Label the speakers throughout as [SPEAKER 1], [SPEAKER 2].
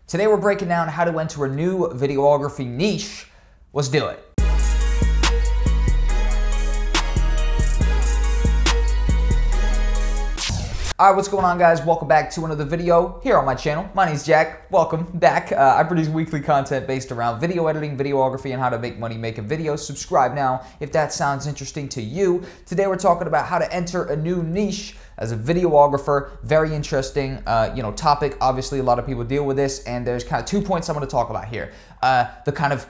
[SPEAKER 1] Today we're breaking down how to enter a new videography niche. Let's do it. Alright, what's going on, guys? Welcome back to another video here on my channel. My name's Jack. Welcome back. I produce weekly content based around video editing, videography, and how to make money making videos. Subscribe now if that sounds interesting to you. Today we're talking about how to enter a new niche as a videographer. Very interesting topic. Obviously, a lot of people deal with this, and there's kind of 2 points I'm going to talk about here. The kind of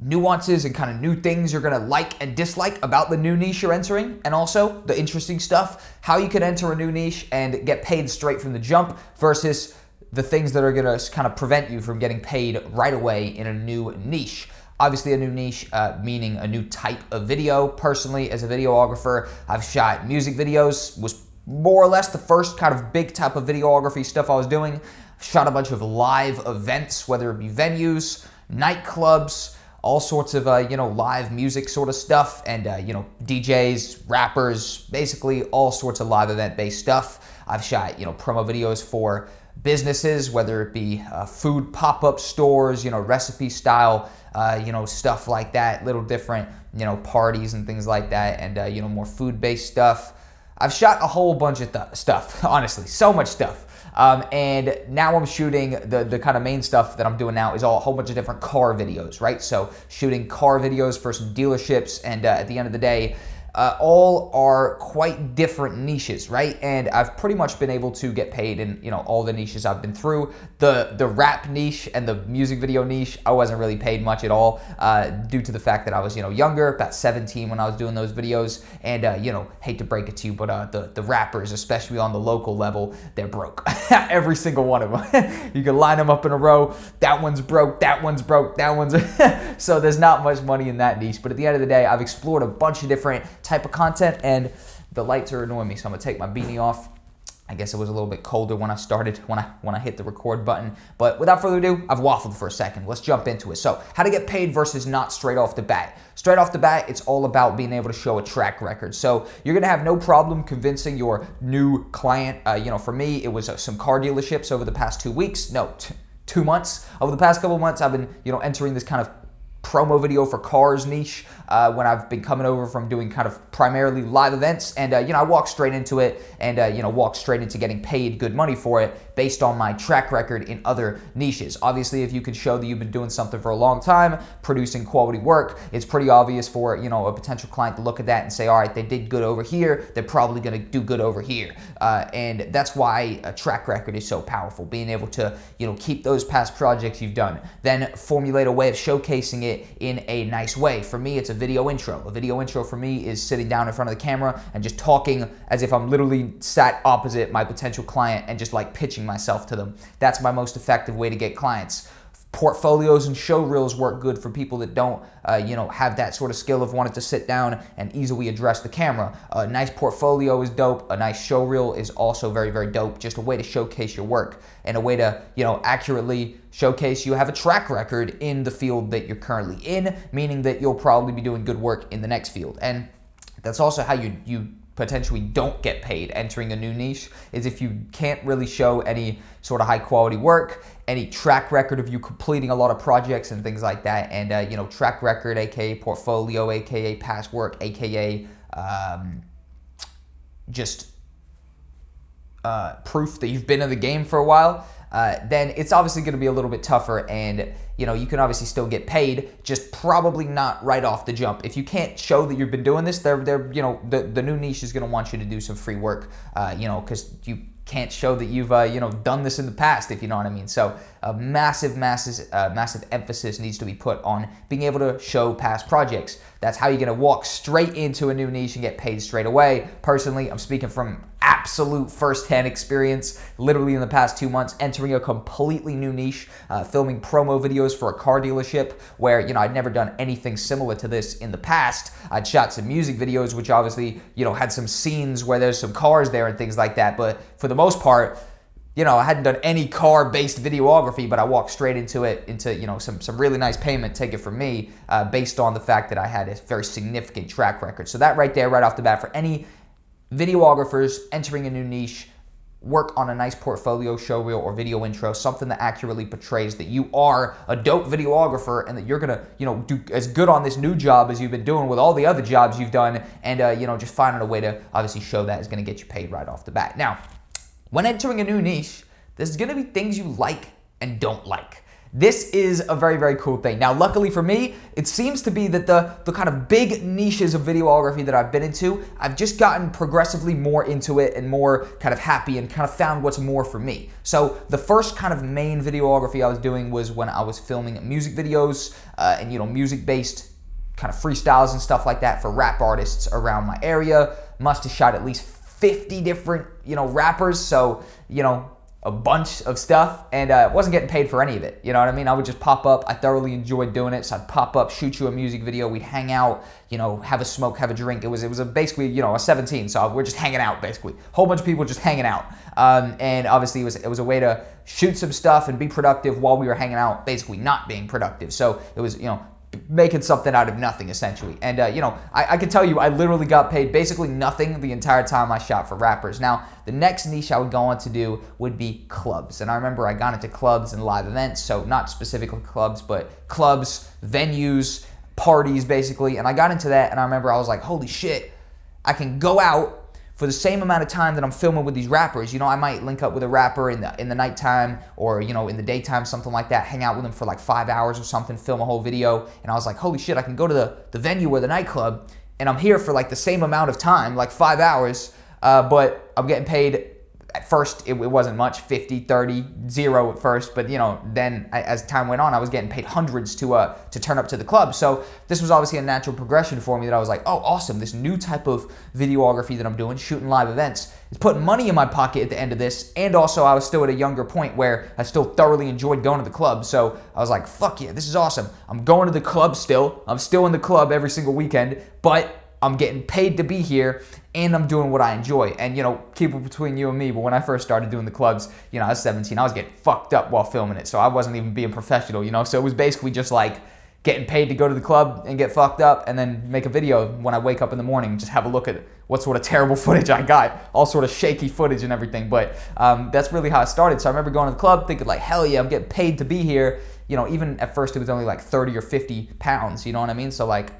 [SPEAKER 1] nuances and kind of new things you're gonna like and dislike about the new niche you're entering, and also the interesting stuff, how you can enter a new niche and get paid straight from the jump versus the things that are gonna kind of prevent you from getting paid right away in a new niche. Obviously, a new niche meaning a new type of video. Personally, as a videographer, I've shot music videos, was more or less the first kind of big type of videography stuff I was doing. Shot a bunch of live events, whether it be venues, nightclubs, all sorts of live music sort of stuff, and DJs, rappers, basically all sorts of live event based stuff. I've shot promo videos for businesses, whether it be food pop-up stores, recipe style, stuff like that, little different parties and things like that, and more food based stuff. I've shot a whole bunch of stuff, honestly, so much stuff. And now I'm shooting the kind of main stuff that I'm doing now is a whole bunch of different car videos, right? So shooting car videos for some dealerships, and at the end of the day, all are quite different niches, right? And I've pretty much been able to get paid in all the niches I've been through. The rap niche and the music video niche, I wasn't really paid much at all due to the fact that I was younger, about 17 when I was doing those videos. And hate to break it to you, but the rappers, especially on the local level, they're broke. Every single one of them. You can line them up in a row. That one's broke. That one's broke. That one's so there's not much money in that niche. But at the end of the day, I've explored a bunch of different type of content, and the lights are annoying me, so I'm gonna take my beanie off. I guess it was a little bit colder when I started, when I hit the record button. But without further ado, I've waffled for a second. Let's jump into it. So, how to get paid versus not straight off the bat. Straight off the bat, it's all about being able to show a track record. So you're gonna have no problem convincing your new client. For me, it was some car dealerships over the past 2 weeks. No, 2 months. Over the past couple of months, I've been entering this kind of promo video for cars niche when I've been coming over from doing kind of primarily live events, and I walked straight into it, and walked straight into getting paid good money for it based on my track record in other niches. Obviously, if you can show that you've been doing something for a long time, producing quality work, it's pretty obvious for a potential client to look at that and say, all right, they did good over here, they're probably gonna do good over here, and that's why a track record is so powerful. Being able to keep those past projects you've done, then formulate a way of showcasing it in a nice way. For me, it's a video intro. A video intro for me is sitting down in front of the camera and just talking as if I'm literally sat opposite my potential client and just like pitching myself to them. That's my most effective way to get clients. Portfolios and show reels work good for people that don't, have that sort of skill of wanting to sit down and easily address the camera. A nice portfolio is dope. A nice show reel is also very, very dope. Just a way to showcase your work and a way to, accurately showcase you have a track record in the field that you're currently in, meaning that you'll probably be doing good work in the next field. And that's also how you potentially don't get paid entering a new niche, is if you can't really show any sort of high quality work, any track record of you completing a lot of projects and things like that, and track record, aka portfolio, aka past work, aka proof that you've been in the game for a while, then it's obviously going to be a little bit tougher, and you can obviously still get paid, just probably not right off the jump. If you can't show that you've been doing this, the new niche is going to want you to do some free work, because you can't show that you've done this in the past, if you know what I mean. So a massive emphasis needs to be put on being able to show past projects. That's how you're going to walk straight into a new niche and get paid straight away. Personally, I'm speaking from absolute first-hand experience, literally in the past 2 months, entering a completely new niche, filming promo videos for a car dealership where, I'd never done anything similar to this in the past. I'd shot some music videos, which obviously, had some scenes where there's some cars there and things like that, but for the most part, I hadn't done any car-based videography, but I walked straight into it, some really nice payment taken from me based on the fact that I had a very significant track record. So that right there, right off the bat, for any videographers entering a new niche, work on a nice portfolio, show reel, or video intro, something that accurately portrays that you are a dope videographer and that you're gonna, do as good on this new job as you've been doing with all the other jobs you've done, and just finding a way to obviously show that is gonna get you paid right off the bat. Now, when entering a new niche, there's gonna be things you like and don't like. This is a very, very cool thing. Now, luckily for me, it seems to be that the kind of big niches of videography that I've been into, I've just gotten progressively more into it and more kind of happy and kind of found what's more for me. So the first kind of main videography I was doing was when I was filming music videos and, music-based kind of freestyles and stuff like that for rap artists around my area. Must have shot at least 50 different, rappers. So, a bunch of stuff, and wasn't getting paid for any of it. You know what I mean? I would just pop up. I thoroughly enjoyed doing it, so I'd pop up, shoot you a music video. We'd hang out, have a smoke, have a drink. It was basically, a 17, so we're just hanging out basically. Whole bunch of people just hanging out, and obviously it was a way to shoot some stuff and be productive while we were hanging out, basically not being productive. So it was, making something out of nothing, essentially. And, I can tell you, I literally got paid basically nothing the entire time I shot for rappers. Now, the next niche I would go on to do would be clubs. And I remember I got into clubs and live events, so not specifically clubs, but clubs, venues, parties, basically. And I got into that, and I remember I was like, holy shit, I can go out for the same amount of time that I'm filming with these rappers. I might link up with a rapper in the nighttime or, in the daytime, something like that, hang out with them for like 5 hours or something, film a whole video. And I was like, holy shit, I can go to the venue or the nightclub and I'm here for like the same amount of time, like 5 hours, but I'm getting paid. At first, it wasn't much, 50, 30, 0 at first, but then as time went on, I was getting paid hundreds to turn up to the club. So this was obviously a natural progression for me that I was like, oh, awesome, this new type of videography that I'm doing, shooting live events, is putting money in my pocket at the end of this, and also I was still at a younger point where I still thoroughly enjoyed going to the club, so I was like, fuck yeah, this is awesome. I'm going to the club still, I'm still in the club every single weekend, but I'm getting paid to be here, and I'm doing what I enjoy. And, keep it between you and me, but when I first started doing the clubs, I was 17, I was getting fucked up while filming it, so I wasn't even being professional, so it was basically just like getting paid to go to the club and get fucked up and then make a video when I wake up in the morning, just have a look at what sort of terrible footage I got, all sort of shaky footage and everything, but that's really how I started. So I remember going to the club thinking like, hell yeah, I'm getting paid to be here. Even at first it was only like 30 or 50 pounds, you know what I mean? So like,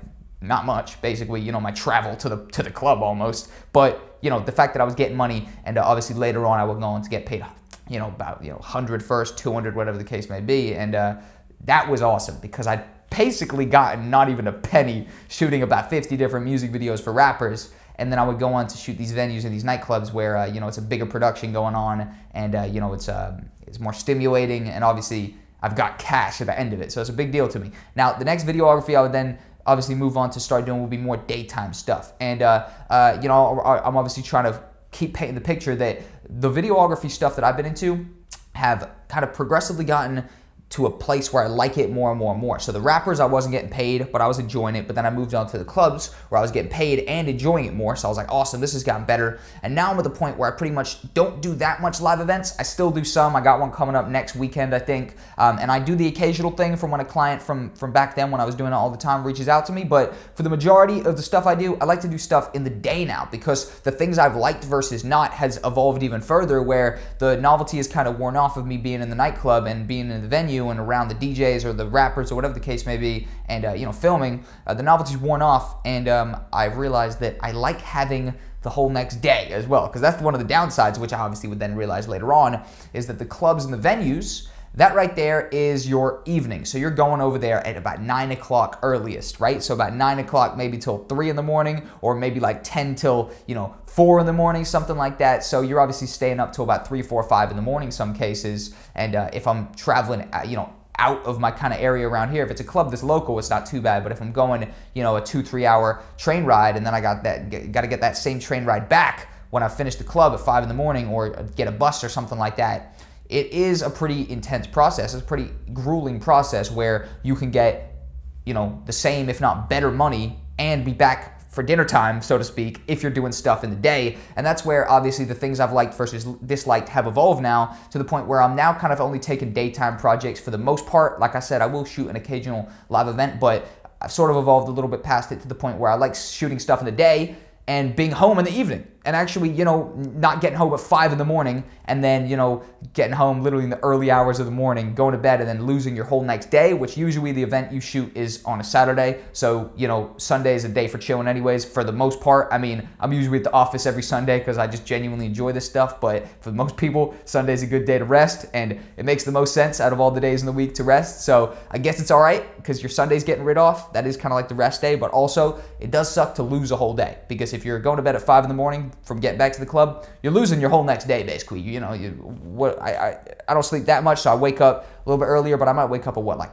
[SPEAKER 1] not much, basically, my travel to the club almost. But, the fact that I was getting money, and obviously later on I would go on to get paid, about, 100 first, 200, whatever the case may be. And that was awesome because I'd basically gotten not even a penny shooting about 50 different music videos for rappers. And then I would go on to shoot these venues and these nightclubs where, it's a bigger production going on, and, it's more stimulating, and obviously I've got cash at the end of it. So it's a big deal to me. Now, the next videography I would then obviously move on to start doing will be more daytime stuff. And, I'm obviously trying to keep painting the picture that the videography stuff that I've been into have kind of progressively gotten to a place where I like it more and more and more. So the rappers, I wasn't getting paid, but I was enjoying it. But then I moved on to the clubs where I was getting paid and enjoying it more. So I was like, awesome, this has gotten better. And now I'm at the point where I pretty much don't do that much live events. I still do some. I got one coming up next weekend, I think. And I do the occasional thing from when a client from back then when I was doing it all the time reaches out to me. But for the majority of the stuff I do, I like to do stuff in the day now because the things I've liked versus not has evolved even further, where the novelty is kind of worn off of me being in the nightclub and being in the venue and around the DJs or the rappers or whatever the case may be, and filming. The novelty's worn off, and I realized that I like having the whole next day as well, because that's one of the downsides, which I obviously would then realize later on, is that the clubs and the venues, that right there is your evening. So you're going over there at about 9 o'clock earliest, right? So about 9 o'clock maybe till 3 in the morning, or maybe like 10 till 4 in the morning, something like that. So you're obviously staying up till about 3, 4, 5 in the morning some cases. And if I'm traveling, out of my kind of area around here, if it's a club that's local, it's not too bad. But if I'm going, a 2-3 hour train ride, and then I got to get that same train ride back when I finish the club at 5 in the morning, or get a bus or something like that, it is a pretty intense process. It's a pretty grueling process where you can get, the same, if not better money, and be back for dinner time, so to speak, if you're doing stuff in the day. And that's where obviously the things I've liked versus disliked have evolved now, to the point where I'm now kind of only taking daytime projects for the most part. Like I said, I will shoot an occasional live event, but I've sort of evolved a little bit past it to the point where I like shooting stuff in the day and being home in the evening. actually, you know, not getting home at 5 in the morning and then, you know, getting home literally in the early hours of the morning, going to bed, and then losing your whole next day, which usually the event you shoot is on a Saturday. So, you know, Sunday is a day for chilling anyways, for the most part. I mean, I'm usually at the office every Sunday because I just genuinely enjoy this stuff, but for most people, Sunday's a good day to rest, and it makes the most sense out of all the days in the week to rest. So I guess it's all right because your Sunday's getting rid off. That is kind of like the rest day, but also it does suck to lose a whole day, because if you're going to bed at 5 in the morning from getting back to the club, you're losing your whole next day basically. You know, I don't sleep that much, so I wake up a little bit earlier, but I might wake up at what, like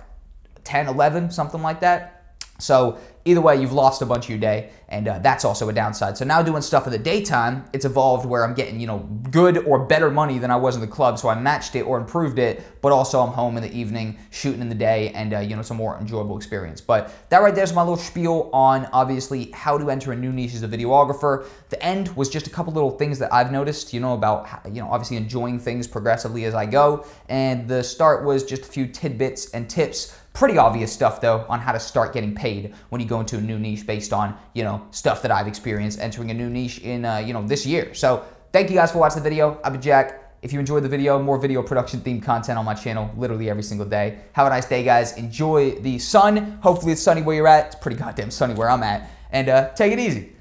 [SPEAKER 1] 10, 11, something like that. So either way, you've lost a bunch of your day, and that's also a downside. So now doing stuff in the daytime, it's evolved where I'm getting, you know, good or better money than I was in the club, so I matched it or improved it, but also I'm home in the evening, shooting in the day, and, you know, it's a more enjoyable experience. But that right there is my little spiel on, obviously, how to enter a new niche as a videographer. The end was just a couple little things that I've noticed, you know, about, you know, obviously enjoying things progressively as I go, and the start was just a few tidbits and tips. Pretty obvious stuff, though, on how to start getting paid when you go into a new niche based on, you know, stuff that I've experienced entering a new niche in, you know, this year. So thank you guys for watching the video. I've been Jack. If you enjoyed the video, more video production themed content on my channel literally every single day. Have a nice day, guys. Enjoy the sun. Hopefully it's sunny where you're at. It's pretty goddamn sunny where I'm at. And take it easy.